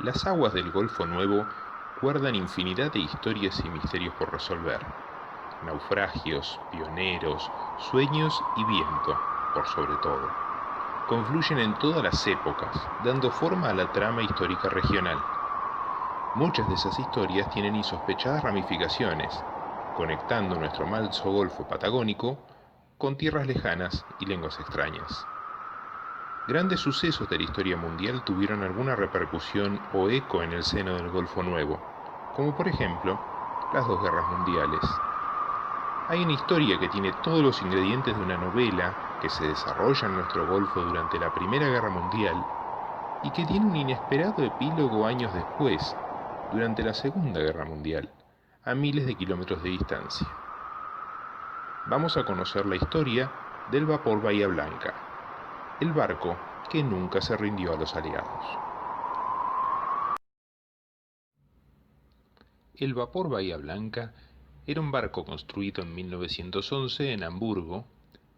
Las aguas del Golfo Nuevo guardan infinidad de historias y misterios por resolver. Naufragios, pioneros, sueños y viento, por sobre todo. Confluyen en todas las épocas, dando forma a la trama histórica regional. Muchas de esas historias tienen insospechadas ramificaciones, conectando nuestro manso Golfo Patagónico con tierras lejanas y lenguas extrañas. Grandes sucesos de la historia mundial tuvieron alguna repercusión o eco en el seno del Golfo Nuevo, como por ejemplo las dos guerras mundiales. Hay una historia que tiene todos los ingredientes de una novela que se desarrolla en nuestro Golfo durante la Primera Guerra Mundial y que tiene un inesperado epílogo años después, durante la Segunda Guerra Mundial, a miles de kilómetros de distancia. Vamos a conocer la historia del vapor Bahía Blanca, el barco que nunca se rindió a los aliados. El vapor Bahía Blanca era un barco construido en 1911 en Hamburgo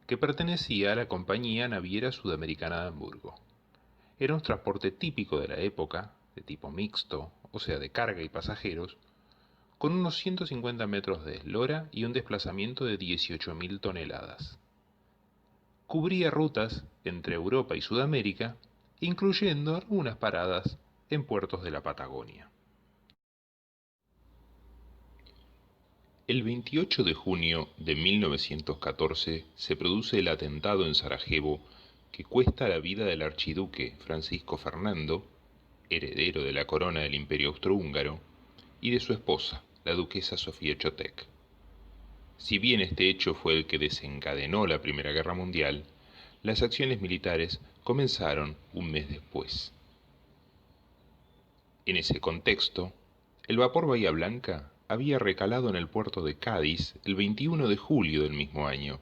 que pertenecía a la Compañía Naviera Sudamericana de Hamburgo. Era un transporte típico de la época, de tipo mixto, o sea de carga y pasajeros, con unos 150 metros de eslora y un desplazamiento de 18.000 toneladas. Cubría rutas entre Europa y Sudamérica, incluyendo algunas paradas en puertos de la Patagonia. El 28 de junio de 1914 se produce el atentado en Sarajevo que cuesta la vida del archiduque Francisco Fernando, heredero de la corona del Imperio Austrohúngaro, y de su esposa, la duquesa Sofía Chotek. Si bien este hecho fue el que desencadenó la Primera Guerra Mundial, las acciones militares comenzaron un mes después. En ese contexto, el vapor Bahía Blanca había recalado en el puerto de Cádiz el 21 de julio del mismo año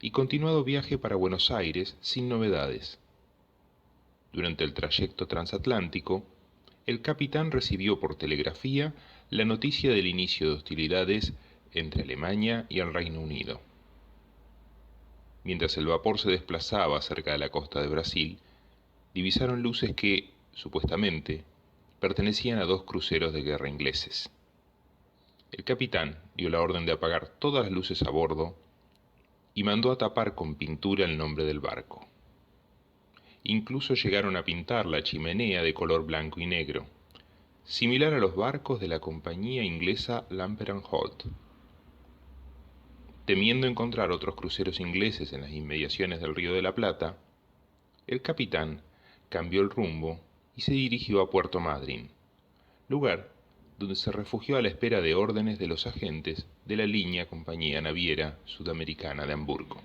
y continuado viaje para Buenos Aires sin novedades. Durante el trayecto transatlántico, el capitán recibió por telegrafía la noticia del inicio de hostilidades entre Alemania y el Reino Unido. Mientras el vapor se desplazaba cerca de la costa de Brasil, divisaron luces que, supuestamente, pertenecían a dos cruceros de guerra ingleses. El capitán dio la orden de apagar todas las luces a bordo y mandó a tapar con pintura el nombre del barco. Incluso llegaron a pintar la chimenea de color blanco y negro, similar a los barcos de la compañía inglesa Lamper & Holt. Temiendo encontrar otros cruceros ingleses en las inmediaciones del Río de la Plata, el capitán cambió el rumbo y se dirigió a Puerto Madryn, lugar donde se refugió a la espera de órdenes de los agentes de la línea Compañía Naviera Sudamericana de Hamburgo.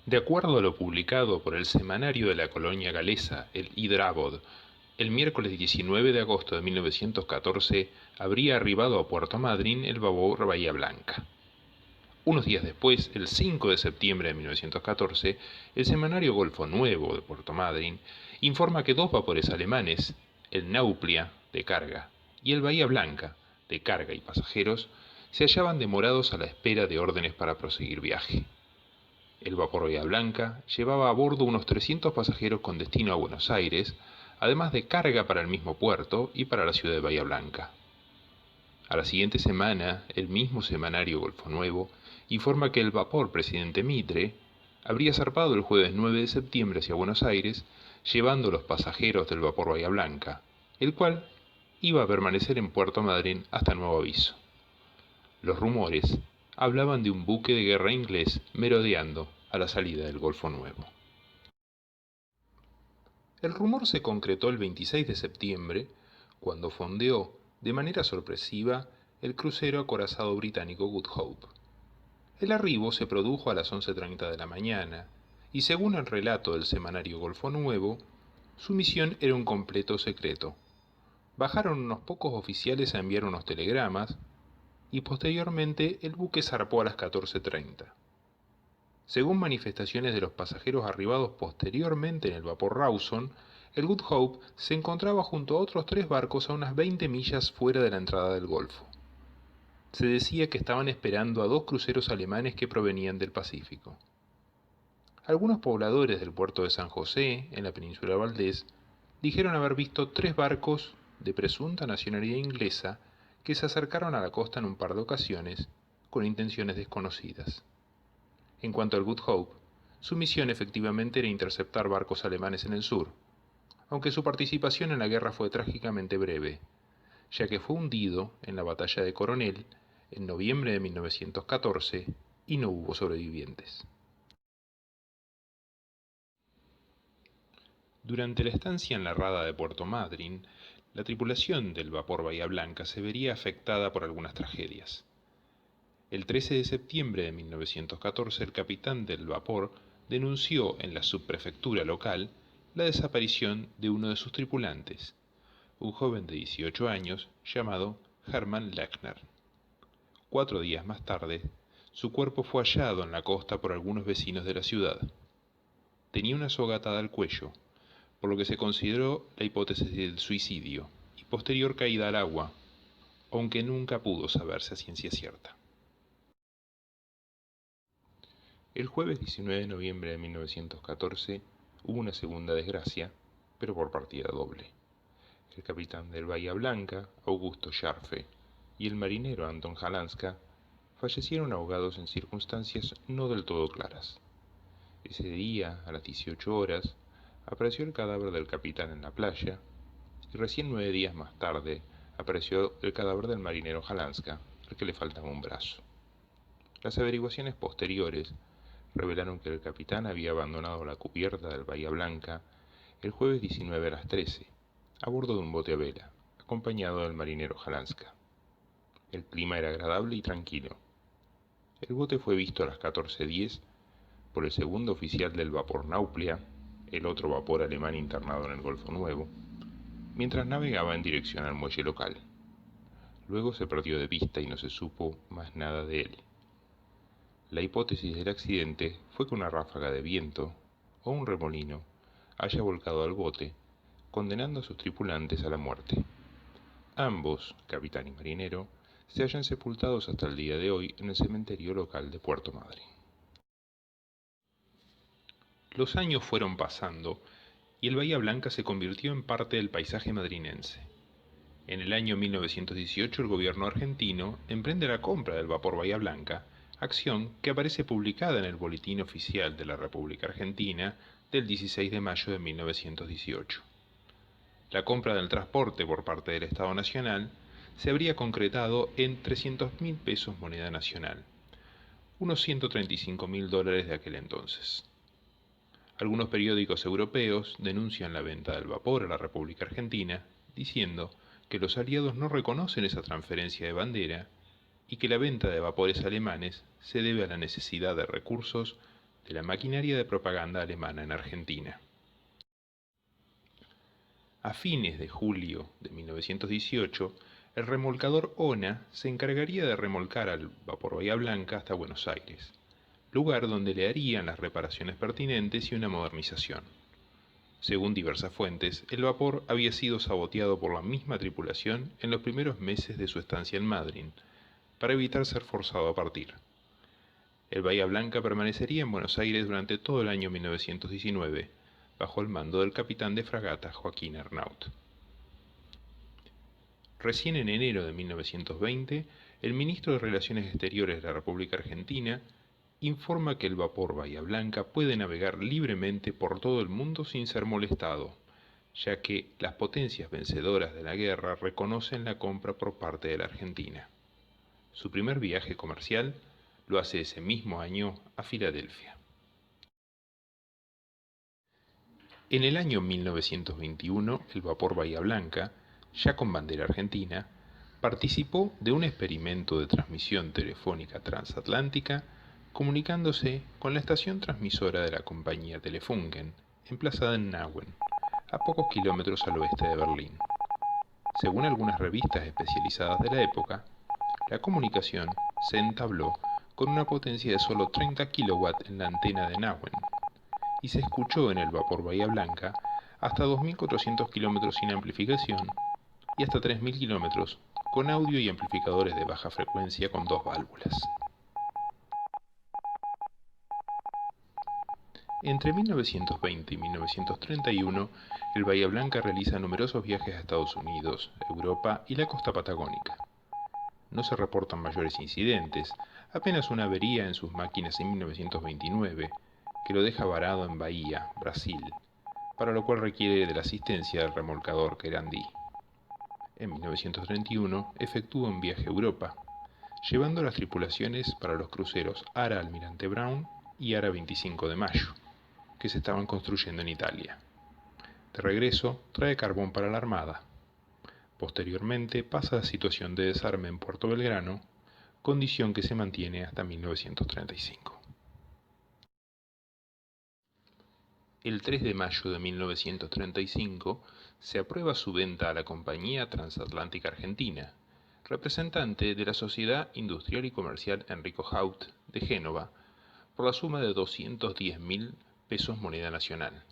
De acuerdo a lo publicado por el semanario de la colonia galesa, el Hydrabod, el miércoles 19 de agosto de 1914 habría arribado a Puerto Madryn el vapor Bahía Blanca. Unos días después, el 5 de septiembre de 1914, el semanario Golfo Nuevo de Puerto Madryn informa que dos vapores alemanes, el Nauplia, de carga, y el Bahía Blanca, de carga y pasajeros, se hallaban demorados a la espera de órdenes para proseguir viaje. El vapor Bahía Blanca llevaba a bordo unos 300 pasajeros con destino a Buenos Aires, además de carga para el mismo puerto y para la ciudad de Bahía Blanca. A la siguiente semana, el mismo semanario Golfo Nuevo informa que el vapor Presidente Mitre habría zarpado el jueves 9 de septiembre hacia Buenos Aires, llevando los pasajeros del vapor Bahía Blanca, el cual iba a permanecer en Puerto Madryn hasta nuevo aviso. Los rumores hablaban de un buque de guerra inglés merodeando a la salida del Golfo Nuevo. El rumor se concretó el 26 de septiembre, cuando fondeó de manera sorpresiva el crucero acorazado británico Good Hope. El arribo se produjo a las 11:30 de la mañana, y según el relato del semanario Golfo Nuevo, su misión era un completo secreto. Bajaron unos pocos oficiales a enviar unos telegramas, y posteriormente el buque zarpó a las 14:30. Según manifestaciones de los pasajeros arribados posteriormente en el vapor Rawson, el Good Hope se encontraba junto a otros 3 barcos a unas 20 millas fuera de la entrada del Golfo. Se decía que estaban esperando a 2 cruceros alemanes que provenían del Pacífico. Algunos pobladores del puerto de San José, en la península de Valdés, dijeron haber visto 3 barcos de presunta nacionalidad inglesa que se acercaron a la costa en un par de ocasiones con intenciones desconocidas. En cuanto al Good Hope, su misión efectivamente era interceptar barcos alemanes en el sur, aunque su participación en la guerra fue trágicamente breve, ya que fue hundido en la batalla de Coronel en noviembre de 1914 y no hubo sobrevivientes. Durante la estancia en la rada de Puerto Madryn, la tripulación del vapor Bahía Blanca se vería afectada por algunas tragedias. El 13 de septiembre de 1914 el capitán del vapor denunció en la subprefectura local la desaparición de uno de sus tripulantes, un joven de 18 años llamado Hermann Lechner. 4 días más tarde, su cuerpo fue hallado en la costa por algunos vecinos de la ciudad. Tenía una soga atada al cuello, por lo que se consideró la hipótesis del suicidio y posterior caída al agua, aunque nunca pudo saberse a ciencia cierta. El jueves 19 de noviembre de 1914 hubo una segunda desgracia, pero por partida doble. El capitán del Bahía Blanca, Augusto Scharfe, y el marinero Anton Jalanska fallecieron ahogados en circunstancias no del todo claras. Ese día, a las 18 horas, apareció el cadáver del capitán en la playa, y recién 9 días más tarde apareció el cadáver del marinero Jalanska, al que le faltaba un brazo. Las averiguaciones posteriores revelaron que el capitán había abandonado la cubierta del Bahía Blanca el jueves 19 a las 13, a bordo de un bote a vela, acompañado del marinero Jalanska. El clima era agradable y tranquilo. El bote fue visto a las 14:10 por el segundo oficial del vapor Nauplia, el otro vapor alemán internado en el Golfo Nuevo, mientras navegaba en dirección al muelle local. Luego se perdió de vista y no se supo más nada de él. La hipótesis del accidente fue que una ráfaga de viento o un remolino haya volcado al bote, condenando a sus tripulantes a la muerte. Ambos, capitán y marinero, se hallan sepultados hasta el día de hoy en el cementerio local de Puerto Madryn. Los años fueron pasando y el Bahía Blanca se convirtió en parte del paisaje madrinense. En el año 1918 el gobierno argentino emprende la compra del vapor Bahía Blanca, acción que aparece publicada en el Boletín Oficial de la República Argentina del 16 de mayo de 1918. La compra del transporte por parte del Estado Nacional se habría concretado en 300.000 pesos moneda nacional, unos $135.000 de aquel entonces. Algunos periódicos europeos denuncian la venta del vapor a la República Argentina, diciendo que los aliados no reconocen esa transferencia de bandera y que la venta de vapores alemanes se debe a la necesidad de recursos de la maquinaria de propaganda alemana en Argentina. A fines de julio de 1918, el remolcador Ona se encargaría de remolcar al vapor Bahía Blanca hasta Buenos Aires, lugar donde le harían las reparaciones pertinentes y una modernización. Según diversas fuentes, el vapor había sido saboteado por la misma tripulación en los primeros meses de su estancia en Madryn, para evitar ser forzado a partir. El Bahía Blanca permanecería en Buenos Aires durante todo el año 1919, bajo el mando del capitán de fragata Joaquín Arnaut. Recién en enero de 1920, el ministro de Relaciones Exteriores de la República Argentina informa que el vapor Bahía Blanca puede navegar libremente por todo el mundo sin ser molestado, ya que las potencias vencedoras de la guerra reconocen la compra por parte de la Argentina. Su primer viaje comercial lo hace ese mismo año a Filadelfia. En el año 1921, el vapor Bahía Blanca, ya con bandera argentina, participó de un experimento de transmisión telefónica transatlántica comunicándose con la estación transmisora de la compañía Telefunken, emplazada en Nauen, a pocos kilómetros al oeste de Berlín. Según algunas revistas especializadas de la época, la comunicación se entabló con una potencia de solo 30 kW en la antena de Nauen, y se escuchó en el vapor Bahía Blanca hasta 2.400 km sin amplificación y hasta 3.000 km con audio y amplificadores de baja frecuencia con 2 válvulas. Entre 1920 y 1931, el Bahía Blanca realiza numerosos viajes a Estados Unidos, Europa y la costa patagónica. No se reportan mayores incidentes, apenas una avería en sus máquinas en 1929, que lo deja varado en Bahía, Brasil, para lo cual requiere de la asistencia del remolcador Querandí. En 1931 efectúa un viaje a Europa, llevando las tripulaciones para los cruceros Ara Almirante Brown y Ara 25 de Mayo, que se estaban construyendo en Italia. De regreso, trae carbón para la Armada. Posteriormente pasa a situación de desarme en Puerto Belgrano, condición que se mantiene hasta 1935. El 3 de mayo de 1935 se aprueba su venta a la Compañía Transatlántica Argentina, representante de la Sociedad Industrial y Comercial Enrico Haut de Génova, por la suma de 210.000 pesos moneda nacional,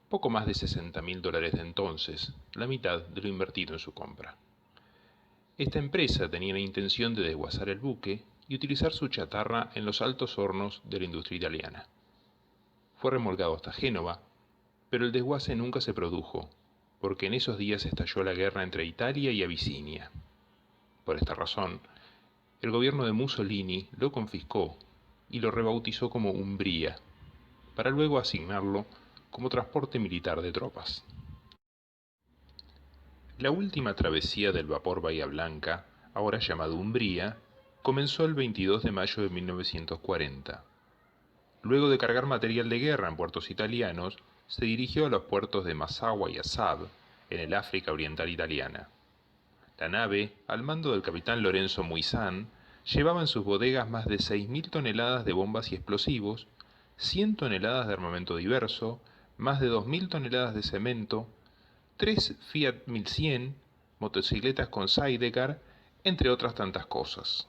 poco más de $60.000 de entonces, la mitad de lo invertido en su compra. Esta empresa tenía la intención de desguazar el buque y utilizar su chatarra en los altos hornos de la industria italiana. Fue remolcado hasta Génova, pero el desguace nunca se produjo, porque en esos días estalló la guerra entre Italia y Abisinia. Por esta razón, el gobierno de Mussolini lo confiscó y lo rebautizó como Umbría, para luego asignarlo como transporte militar de tropas. La última travesía del vapor Bahía Blanca, ahora llamado Umbría, comenzó el 22 de mayo de 1940. Luego de cargar material de guerra en puertos italianos, se dirigió a los puertos de Massawa y Assab, en el África Oriental Italiana. La nave, al mando del capitán Lorenzo Muisán, llevaba en sus bodegas más de 6.000 toneladas de bombas y explosivos, 100 toneladas de armamento diverso, más de 2.000 toneladas de cemento, 3 Fiat 1100, motocicletas con sidecar, entre otras tantas cosas.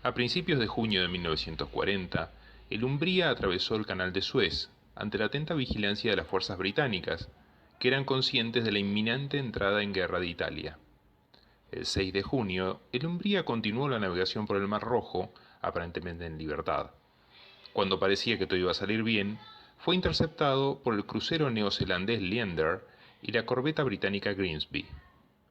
A principios de junio de 1940, el Umbría atravesó el Canal de Suez, ante la atenta vigilancia de las fuerzas británicas, que eran conscientes de la inminente entrada en guerra de Italia. El 6 de junio, el Umbría continuó la navegación por el Mar Rojo, aparentemente en libertad. Cuando parecía que todo iba a salir bien, fue interceptado por el crucero neozelandés Leander y la corbeta británica Grimsby.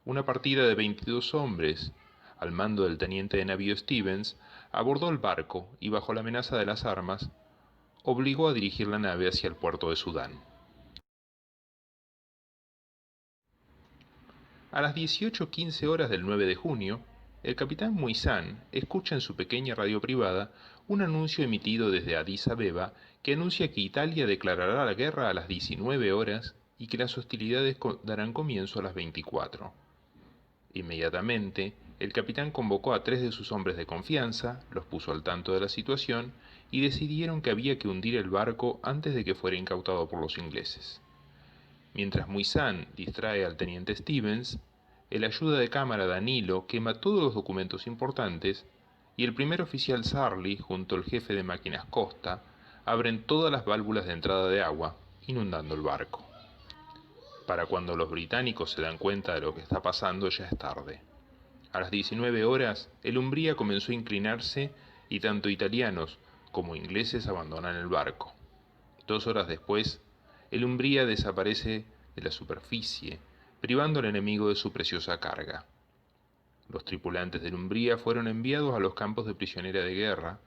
Una partida de 22 hombres, al mando del teniente de navío Stevens, abordó el barco y, bajo la amenaza de las armas, obligó a dirigir la nave hacia el puerto de Sudán. A las 18:15 horas del 9 de junio, el capitán Muisán escucha en su pequeña radio privada un anuncio emitido desde Addis Abeba que anuncia que Italia declarará la guerra a las 19 horas y que las hostilidades darán comienzo a las 24. Inmediatamente, el capitán convocó a 3 de sus hombres de confianza, los puso al tanto de la situación y decidieron que había que hundir el barco antes de que fuera incautado por los ingleses. Mientras Muisán distrae al teniente Stevens, el ayuda de cámara Danilo quema todos los documentos importantes y el primer oficial Sarli, junto al jefe de máquinas Costa, abren todas las válvulas de entrada de agua, inundando el barco. Para cuando los británicos se dan cuenta de lo que está pasando ya es tarde. A las 19 horas, el Umbría comenzó a inclinarse y tanto italianos como ingleses abandonan el barco. 2 horas después, el Umbría desaparece de la superficie, privando al enemigo de su preciosa carga. Los tripulantes del Umbría fueron enviados a los campos de prisionera de guerra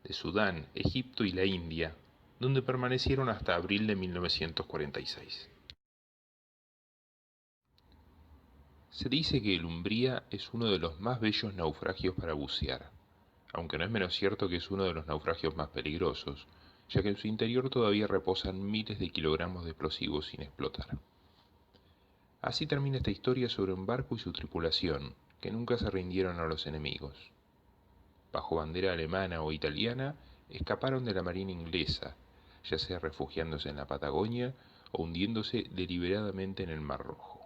de Sudán, Egipto y la India, donde permanecieron hasta abril de 1946. Se dice que el Umbría es uno de los más bellos naufragios para bucear, aunque no es menos cierto que es uno de los naufragios más peligrosos, ya que en su interior todavía reposan miles de kilogramos de explosivos sin explotar. Así termina esta historia sobre un barco y su tripulación, que nunca se rindieron a los enemigos. Bajo bandera alemana o italiana, escaparon de la marina inglesa, ya sea refugiándose en la Patagonia o hundiéndose deliberadamente en el Mar Rojo.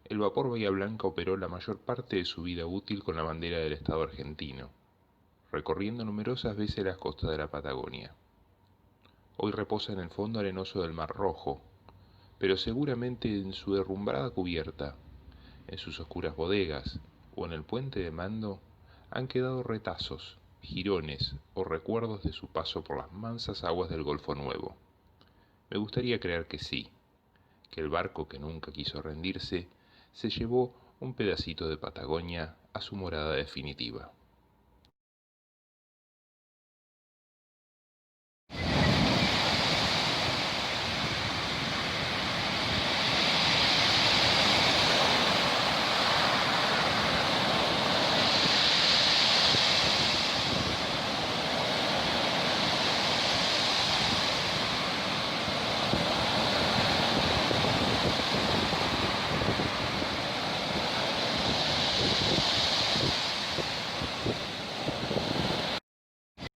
El vapor Bahía Blanca operó la mayor parte de su vida útil con la bandera del Estado argentino, recorriendo numerosas veces las costas de la Patagonia. Hoy reposa en el fondo arenoso del Mar Rojo, pero seguramente en su derrumbrada cubierta, en sus oscuras bodegas o en el puente de mando han quedado retazos jirones o recuerdos de su paso por las mansas aguas del Golfo Nuevo. Me gustaría creer que sí, que el barco que nunca quiso rendirse se llevó un pedacito de Patagonia a su morada definitiva.